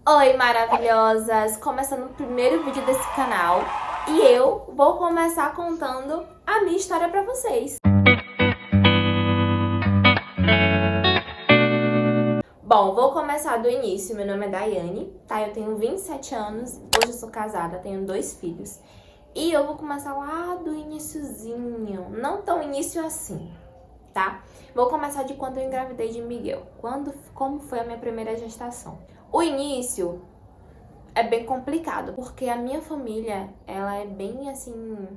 Oi, maravilhosas! Começando o primeiro vídeo desse canal e eu vou começar contando a minha história pra vocês. Bom, vou começar do início. Meu nome é Daiane, tá? Eu tenho 27 anos, hoje eu sou casada, tenho 2 filhos. E eu vou começar lá do iniciozinho, não tão início assim, tá? Vou começar de quando eu engravidei de Miguel, como foi a minha primeira gestação. O início é bem complicado, porque a minha família, ela é bem assim,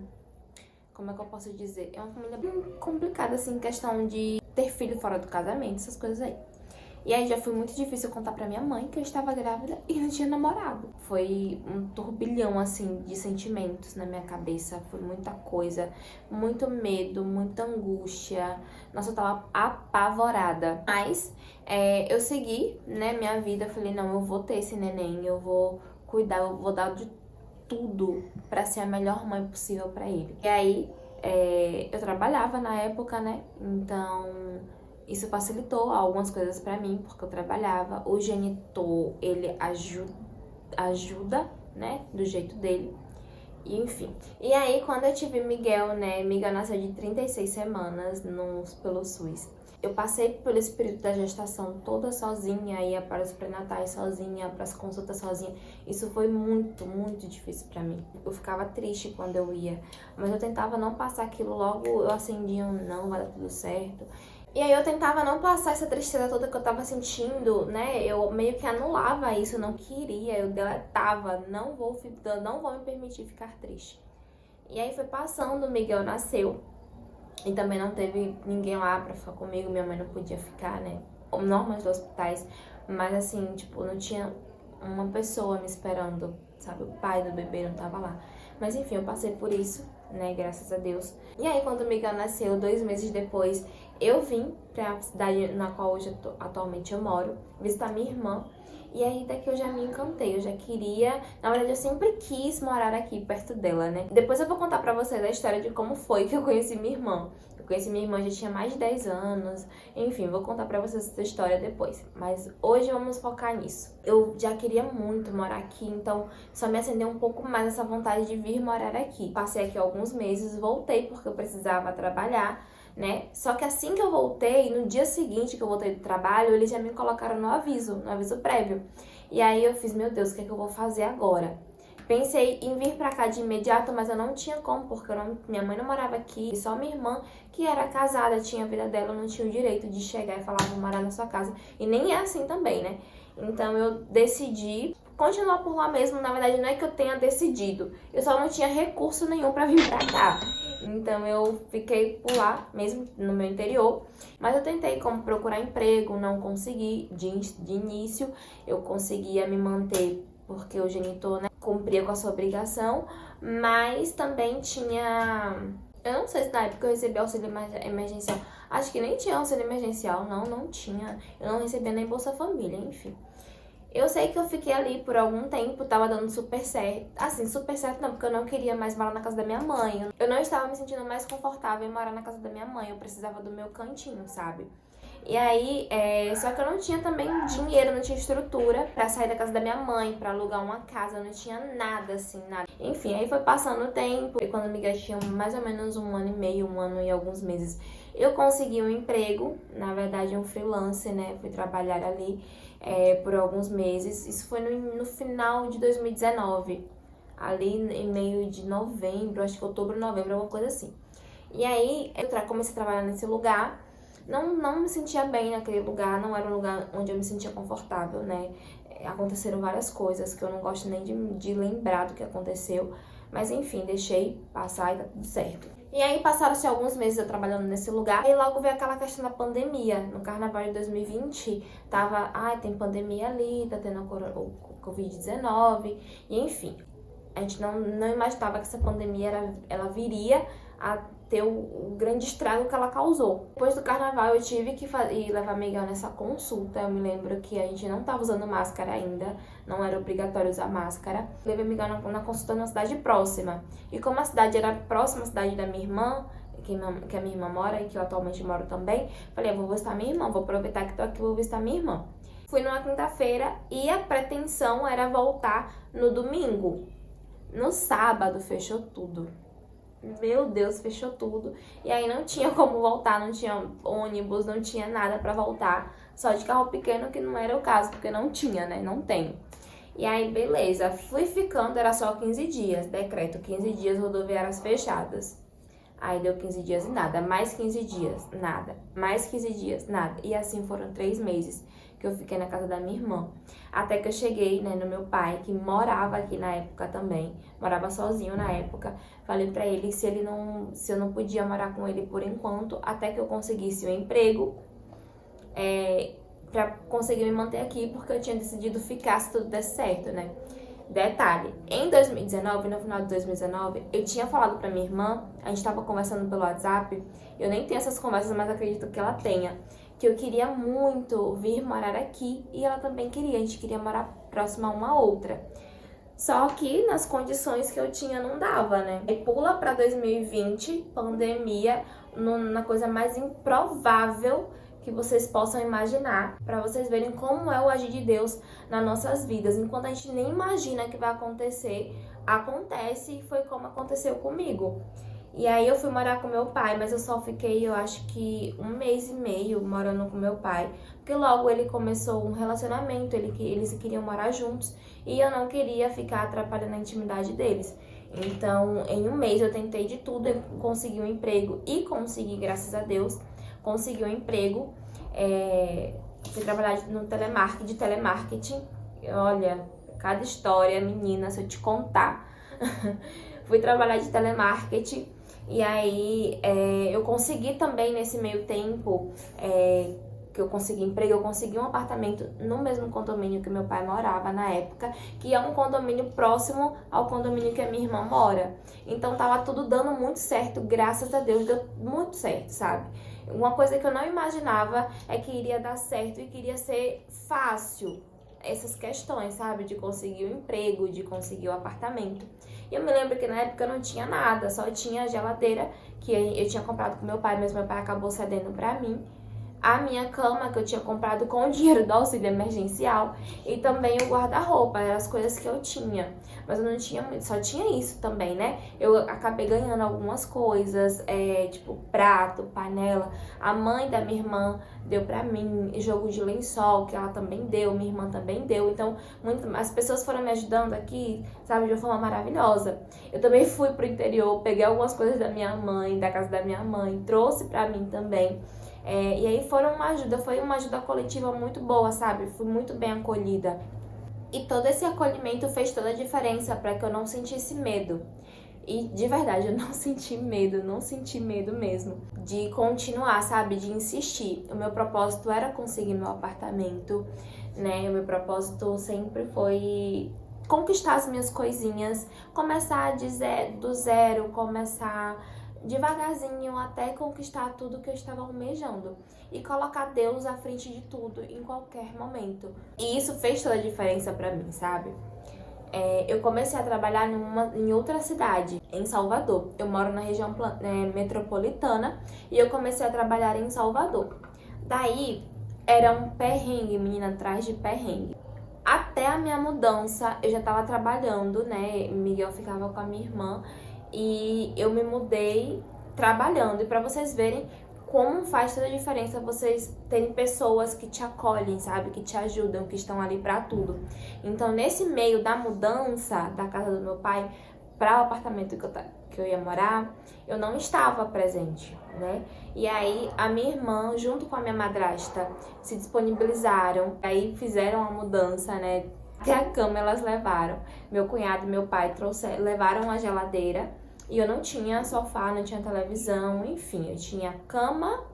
como é que eu posso dizer? É uma família bem complicada, assim, em questão de ter filho fora do casamento, essas coisas aí. E aí já foi muito difícil contar pra minha mãe que eu estava grávida e não tinha namorado. Foi um turbilhão, assim, de sentimentos na minha cabeça. Foi muita coisa, muito medo, muita angústia. Nossa, eu tava apavorada. Mas eu segui, né, minha vida. Eu falei, não, eu vou ter esse neném, eu vou cuidar, eu vou dar de tudo pra ser a melhor mãe possível pra ele. E aí, eu trabalhava na época, né, então isso facilitou algumas coisas pra mim, porque eu trabalhava. O genitor, ele ajuda, né, do jeito dele. E enfim. E aí, quando eu tive Miguel, né, Miguel nasceu de 36 semanas pelo SUS. Eu passei por esse período da gestação toda sozinha, ia para os pré-natais sozinha, para as consultas sozinha. Isso foi muito, muito difícil pra mim. Eu ficava triste quando eu ia, mas eu tentava não passar aquilo logo, eu acendia um não, vai dar tudo certo. E aí eu tentava não passar essa tristeza toda que eu tava sentindo, né? Eu meio que anulava isso, eu não queria, eu deletava, não vou me permitir ficar triste. E aí foi passando, o Miguel nasceu. E também não teve ninguém lá pra ficar comigo, minha mãe não podia ficar, né? Normas dos hospitais, mas assim, tipo, não tinha uma pessoa me esperando, sabe? O pai do bebê não tava lá. Mas enfim, eu passei por isso, né? Graças a Deus. E aí, quando o Miguel nasceu, 2 meses depois, eu vim pra cidade na qual hoje atualmente eu moro, visitar minha irmã. E aí daqui eu já me encantei, eu já queria... Na verdade, eu sempre quis morar aqui, perto dela, né? Depois eu vou contar pra vocês a história de como foi que eu conheci minha irmã. Eu conheci minha irmã, já tinha mais de 10 anos. Enfim, vou contar pra vocês essa história depois. Mas hoje vamos focar nisso. Eu já queria muito morar aqui, então só me acendeu um pouco mais essa vontade de vir morar aqui. Passei aqui alguns meses, voltei porque eu precisava trabalhar, né? Só que assim que eu voltei, no dia seguinte que eu voltei do trabalho, eles já me colocaram no aviso prévio. E aí eu fiz, meu Deus, o que é que eu vou fazer agora? Pensei em vir pra cá de imediato, mas eu não tinha como, porque minha mãe não morava aqui, só minha irmã, que era casada, tinha a vida dela, não tinha o direito de chegar e falar, vou morar na sua casa. E nem é assim também, né? Então eu decidi continuar por lá mesmo. Na verdade, não é que eu tenha decidido, eu só não tinha recurso nenhum pra vir pra cá. Então eu fiquei por lá, mesmo no meu interior. Mas eu tentei como procurar emprego, não consegui de início. Eu conseguia me manter porque o genitor, né, cumpria com a sua obrigação. Mas também tinha... Eu não sei se na época eu recebi auxílio emergencial. Acho que nem tinha auxílio emergencial, não tinha. Eu não recebia nem Bolsa Família, enfim. Eu sei que eu fiquei ali por algum tempo, tava dando super certo. Assim, super certo não, porque eu não queria mais morar na casa da minha mãe. Eu não estava me sentindo mais confortável em morar na casa da minha mãe. Eu precisava do meu cantinho, sabe? E aí, só que eu não tinha também dinheiro, não tinha estrutura pra sair da casa da minha mãe, pra alugar uma casa, eu não tinha nada, assim, nada. Enfim, aí foi passando o tempo, e quando a amiga tinha mais ou menos 1 ano e meio, 1 ano e alguns meses, eu consegui um emprego, na verdade um freelance, né, fui trabalhar ali por alguns meses. Isso foi no final de 2019, ali em meio de novembro, acho que outubro, novembro, alguma coisa assim. E aí, eu comecei a trabalhar nesse lugar. Não me sentia bem naquele lugar, não era um lugar onde eu me sentia confortável, né? Aconteceram várias coisas que eu não gosto nem de lembrar do que aconteceu. Mas enfim, deixei passar e tá tudo certo. E aí passaram-se alguns meses eu trabalhando nesse lugar. E logo veio aquela questão da pandemia. No carnaval de 2020, tava... tem pandemia ali, tá tendo o Covid-19. E enfim, a gente não imaginava que essa pandemia ela viria a ter o grande estrago que ela causou. Depois do carnaval eu tive que levar Miguel nessa consulta. Eu me lembro que a gente não estava usando máscara ainda, não era obrigatório usar máscara. Levei Miguel na consulta numa cidade próxima. E como a cidade era próxima à cidade da minha irmã, que a minha irmã mora e que eu atualmente moro também, falei, eu vou visitar minha irmã, vou aproveitar que tô aqui, vou visitar minha irmã. Fui numa quinta-feira e a pretensão era voltar no domingo. No sábado fechou tudo. Meu Deus, fechou tudo. E aí não tinha como voltar, não tinha ônibus, não tinha nada pra voltar. Só de carro pequeno, que não era o caso, porque não tinha, né? Não tem. E aí, beleza. Fui ficando, era só 15 dias. Decreto, 15 dias, rodoviárias fechadas. Aí deu 15 dias e nada. Mais 15 dias, nada. Mais 15 dias, nada. E assim foram 3 meses que eu fiquei na casa da minha irmã. Até que eu cheguei, né, no meu pai, que morava aqui na época também. Morava sozinho na época. Falei pra ele se eu não podia morar com ele por enquanto, até que eu conseguisse um emprego, pra conseguir me manter aqui, porque eu tinha decidido ficar se tudo desse certo, né? Detalhe, em 2019, no final de 2019, eu tinha falado pra minha irmã, a gente tava conversando pelo WhatsApp, eu nem tenho essas conversas, mas acredito que ela tenha, que eu queria muito vir morar aqui e ela também queria, a gente queria morar próxima a uma outra. Só que nas condições que eu tinha não dava, né? E pula pra 2020, pandemia, na coisa mais improvável que vocês possam imaginar, para vocês verem como é o agir de Deus nas nossas vidas. Enquanto a gente nem imagina que vai acontecer, acontece, e foi como aconteceu comigo. E aí eu fui morar com meu pai, mas eu só fiquei, eu acho que 1 mês e meio morando com meu pai. Porque logo ele começou um relacionamento, eles queriam morar juntos e eu não queria ficar atrapalhando a intimidade deles. Então, em 1 mês eu tentei de tudo, eu consegui um emprego e consegui, graças a Deus, consegui um emprego. Fui trabalhar no telemarketing. Olha, cada história, menina, se eu te contar. Fui trabalhar de telemarketing e aí eu consegui também nesse meio tempo que eu consegui emprego, eu consegui um apartamento no mesmo condomínio que meu pai morava na época, que é um condomínio próximo ao condomínio que a minha irmã mora. Então tava tudo dando muito certo, graças a Deus deu muito certo, sabe? Uma coisa que eu não imaginava é que iria dar certo e que iria ser fácil essas questões, sabe? De conseguir o emprego, de conseguir o apartamento. E eu me lembro que na época eu não tinha nada, só tinha a geladeira que eu tinha comprado com meu pai, mas meu pai acabou cedendo pra mim. A minha cama que eu tinha comprado com o dinheiro do auxílio emergencial e também o guarda-roupa, eram as coisas que eu tinha. Mas eu não tinha muito, só tinha isso também, né? Eu acabei ganhando algumas coisas, tipo prato, panela. A mãe da minha irmã deu pra mim, jogo de lençol, que ela também deu, minha irmã também deu. Então, as pessoas foram me ajudando aqui, sabe, de uma forma maravilhosa. Eu também fui pro interior, peguei algumas coisas da minha mãe, da casa da minha mãe, trouxe pra mim também. E aí foi uma ajuda coletiva muito boa, sabe? Fui muito bem acolhida. E todo esse acolhimento fez toda a diferença para que eu não sentisse medo. E de verdade, eu não senti medo mesmo de continuar, sabe? De insistir. O meu propósito era conseguir meu apartamento, né? O meu propósito sempre foi conquistar as minhas coisinhas, começar do zero, começar devagarzinho até conquistar tudo que eu estava almejando e colocar Deus à frente de tudo em qualquer momento. E isso fez toda a diferença pra mim, sabe? Eu comecei a trabalhar em outra cidade, em Salvador. Eu moro na região metropolitana e eu comecei a trabalhar em Salvador. Daí era um perrengue, menina, atrás de perrengue. Até a minha mudança, eu já tava trabalhando, né? Miguel ficava com a minha irmã. E eu me mudei trabalhando. E pra vocês verem como faz toda a diferença vocês terem pessoas que te acolhem, sabe? Que te ajudam, que estão ali pra tudo. Então, nesse meio da mudança da casa do meu pai para o apartamento que eu ia morar, eu não estava presente, né? E aí, a minha irmã, junto com a minha madrasta, se disponibilizaram. Aí fizeram a mudança, né? Até a cama elas levaram. Meu cunhado e meu pai levaram a geladeira. E eu não tinha sofá, não tinha televisão, enfim. Eu tinha cama,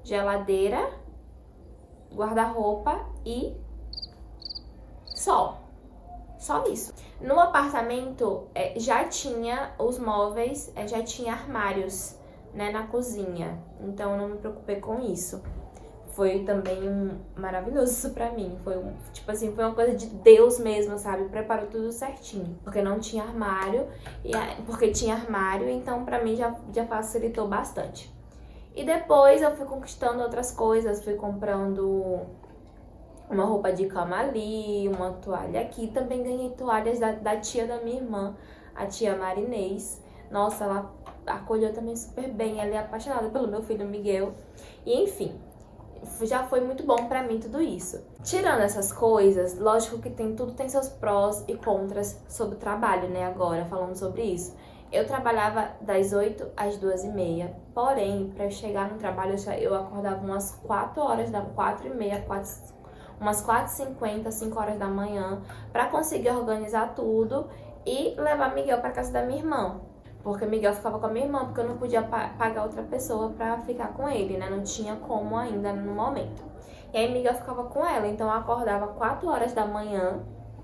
geladeira, guarda-roupa e só isso. No apartamento já tinha os móveis, já tinha armários, né, na cozinha. Então eu não me preocupei com isso. Foi também maravilhoso isso pra mim. Foi foi uma coisa de Deus mesmo, sabe? Preparou tudo certinho. Porque não tinha armário, porque tinha armário, então pra mim já facilitou bastante. E depois eu fui conquistando outras coisas, fui comprando uma roupa de cama ali, uma toalha aqui. Também ganhei toalhas da tia da minha irmã, a tia Marinês. Nossa, ela acolheu também super bem, ela é apaixonada pelo meu filho Miguel. E enfim, já foi muito bom pra mim tudo isso. Tirando essas coisas, lógico que tudo tem seus prós e contras sobre o trabalho, né? Agora, falando sobre isso. Eu trabalhava das 8 às 2h30, porém, pra eu chegar no trabalho, eu acordava umas 4 horas, da 4h30, umas 4h50, 5 horas da manhã, pra conseguir organizar tudo e levar Miguel pra casa da minha irmã. Porque Miguel ficava com a minha irmã, porque eu não podia pagar outra pessoa pra ficar com ele, né? Não tinha como ainda no momento. E aí Miguel ficava com ela, então eu acordava 4 horas da manhã,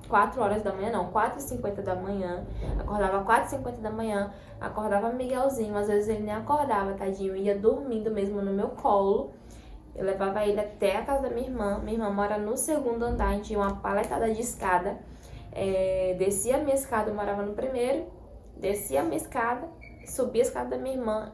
4 horas da manhã não, 4h50 da manhã, acordava 4h50 da manhã, acordava Miguelzinho, às vezes ele nem acordava, tadinho, ia dormindo mesmo no meu colo. Eu levava ele até a casa da minha irmã mora no 2º andar, a gente tinha uma paletada de escada, descia a minha escada, eu morava no 1º, descia a minha escada, subia a escada da minha irmã,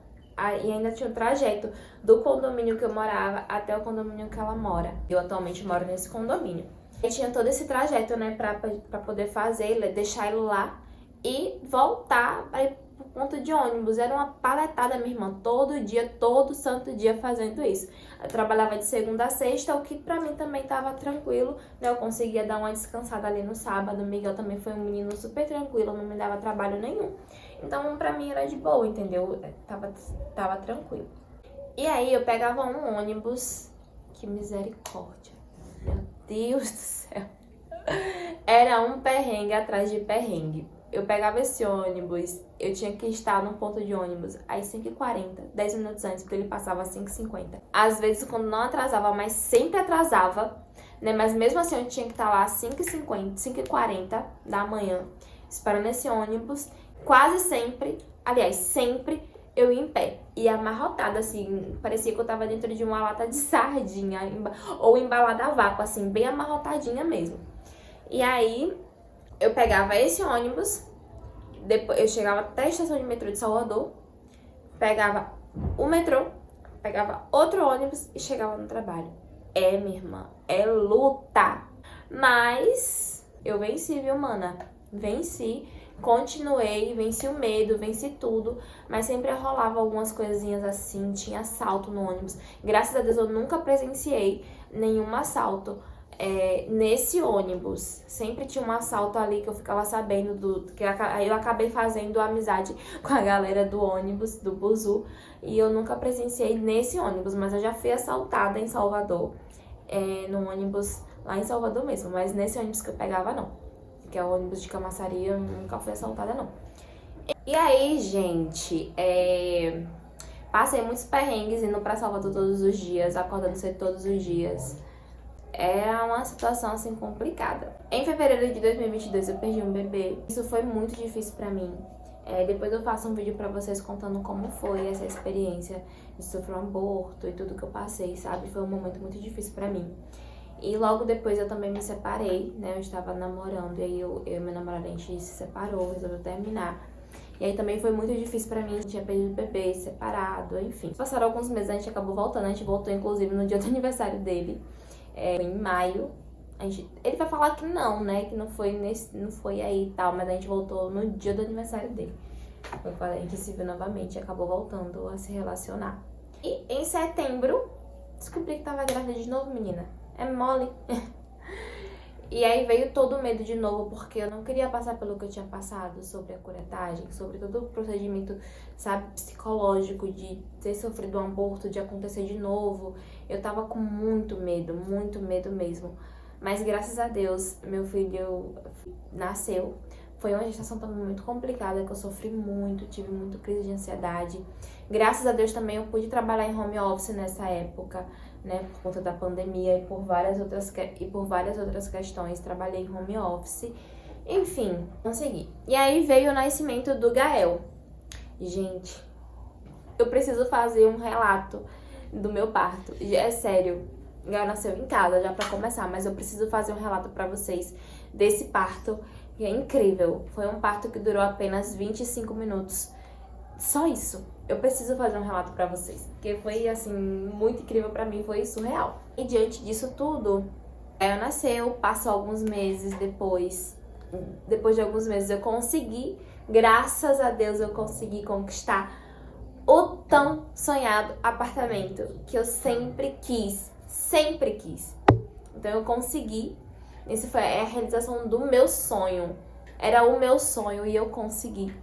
e ainda tinha o trajeto do condomínio que eu morava até o condomínio que ela mora. Eu atualmente moro nesse condomínio. E tinha todo esse trajeto, né, pra poder fazer, deixar ele lá e voltar para ir pro ponto de ônibus. Era uma paletada, minha irmã, todo dia, todo santo dia fazendo isso. Eu trabalhava de segunda a sexta, o que pra mim também tava tranquilo, né? Eu conseguia dar uma descansada ali no sábado. O Miguel também foi um menino super tranquilo, não me dava trabalho nenhum. Então, pra mim era de boa, entendeu? Tava tranquilo. E aí, eu pegava um ônibus, que misericórdia. Meu Deus do céu. Era um perrengue atrás de perrengue. Eu pegava esse ônibus, eu tinha que estar no ponto de ônibus às 5h40, 10 minutos antes, porque ele passava às 5h50. Às vezes, quando não atrasava, mas sempre atrasava, né? Mas mesmo assim, eu tinha que estar lá às 5h50, 5h40 da manhã, esperando esse ônibus. Quase sempre, aliás, sempre eu ia em pé. E amarrotada, assim, parecia que eu tava dentro de uma lata de sardinha, ou embalada a vácuo, assim, bem amarrotadinha mesmo. E aí, eu pegava esse ônibus, depois eu chegava até a estação de metrô de Salvador, pegava o metrô, pegava outro ônibus e chegava no trabalho. Minha irmã, é luta. Mas eu venci, viu, mana? Venci. Continuei, venci o medo, venci tudo, mas sempre rolava algumas coisinhas assim, tinha assalto no ônibus. Graças a Deus eu nunca presenciei nenhum assalto nesse ônibus. Sempre tinha um assalto ali que eu ficava sabendo aí eu acabei fazendo amizade com a galera do ônibus, do Buzu, e eu nunca presenciei nesse ônibus, mas eu já fui assaltada em Salvador, no ônibus lá em Salvador mesmo, mas nesse ônibus que eu pegava não. Que é o ônibus de Camaçari, eu nunca fui assaltada, não. E aí, gente, passei muitos perrengues indo pra Salvador todos os dias, acordando cedo todos os dias. Era uma situação, assim, complicada. Em fevereiro de 2022, eu perdi um bebê. Isso foi muito difícil pra mim. Depois eu faço um vídeo pra vocês contando como foi essa experiência de sofrer um aborto e tudo que eu passei, sabe? Foi um momento muito difícil pra mim. E logo depois eu também me separei, né? Eu estava namorando e aí eu e meu namorado, a gente se separou, resolveu terminar. E aí também foi muito difícil pra mim, tinha perdido o bebê, separado, enfim. Passaram alguns meses, a gente acabou voltando, a gente voltou inclusive no dia do aniversário dele, foi em maio. Ele vai falar que não, né? Que não foi aí e tal, mas a gente voltou no dia do aniversário dele. A gente se viu novamente e acabou voltando a se relacionar. E em setembro, descobri que tava grávida de novo, menina. É mole. E aí veio todo o medo de novo, porque eu não queria passar pelo que eu tinha passado sobre a curetagem, sobre todo o procedimento, sabe, psicológico de ter sofrido um aborto, de acontecer de novo. Eu tava com muito medo mesmo. Mas graças a Deus, meu filho nasceu. Foi uma gestação também muito complicada, que eu sofri muito, tive muito crise de ansiedade. Graças a Deus também eu pude trabalhar em home office nessa época, né, por conta da pandemia e por várias outras questões, trabalhei em home office. Enfim, consegui. E aí veio o nascimento do Gael. Gente, eu preciso fazer um relato do meu parto. É sério, Gael nasceu em casa, já pra começar, mas eu preciso fazer um relato pra vocês desse parto. E é incrível, foi um parto que durou apenas 25 minutos. Só isso. Eu preciso fazer um relato pra vocês, porque foi, assim, muito incrível pra mim, foi surreal. E diante disso tudo, Ela nasceu, passou alguns meses depois de alguns meses eu consegui, graças a Deus eu consegui conquistar o tão sonhado apartamento que eu sempre quis. Então eu consegui, isso foi a realização do meu sonho, era o meu sonho e eu consegui.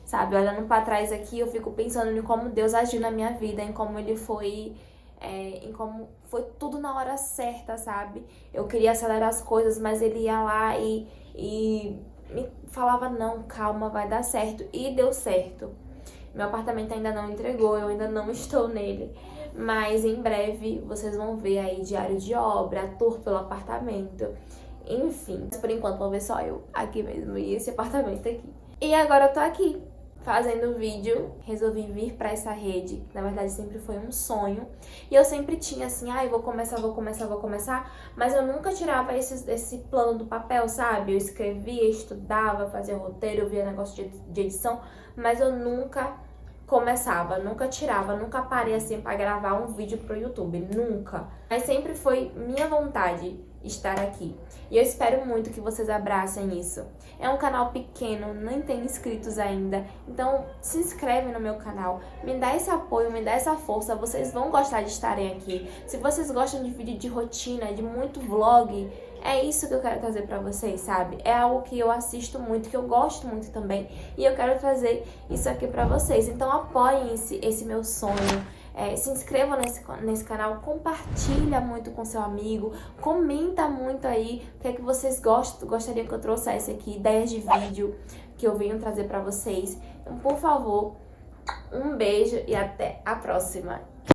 Sabe, olhando pra trás aqui, eu fico pensando em como Deus agiu na minha vida, em como Ele foi, em como foi tudo na hora certa, sabe? Eu queria acelerar as coisas, mas Ele ia lá e me falava, não, calma, vai dar certo. E deu certo. Meu apartamento ainda não entregou, eu ainda não estou nele. Mas em breve vocês vão ver aí diário de obra, tour pelo apartamento. Enfim, por enquanto vão ver só eu aqui mesmo e esse apartamento aqui. E agora eu tô aqui fazendo vídeo, resolvi vir pra essa rede, na verdade sempre foi um sonho, e eu sempre tinha assim, eu vou começar, mas eu nunca tirava esse plano do papel, sabe? Eu escrevia, estudava, fazia roteiro, eu via negócio de edição, mas eu nunca começava, nunca tirava, nunca parei assim pra gravar um vídeo pro YouTube, nunca. Mas sempre foi minha vontade estar aqui. E eu espero muito que vocês abracem isso. É um canal pequeno, nem tem inscritos ainda, então se inscreve no meu canal, me dá esse apoio, me dá essa força, vocês vão gostar de estarem aqui. Se vocês gostam de vídeo de rotina, de muito vlog, é isso que eu quero trazer pra vocês, sabe? É algo que eu assisto muito, que eu gosto muito também, e eu quero trazer isso aqui pra vocês. Então apoiem esse meu sonho. Se inscreva nesse canal, compartilha muito com seu amigo, comenta muito aí o que é que vocês gostariam que eu trouxesse aqui, ideias de vídeo que eu venho trazer pra vocês. Então, por favor, um beijo e até a próxima.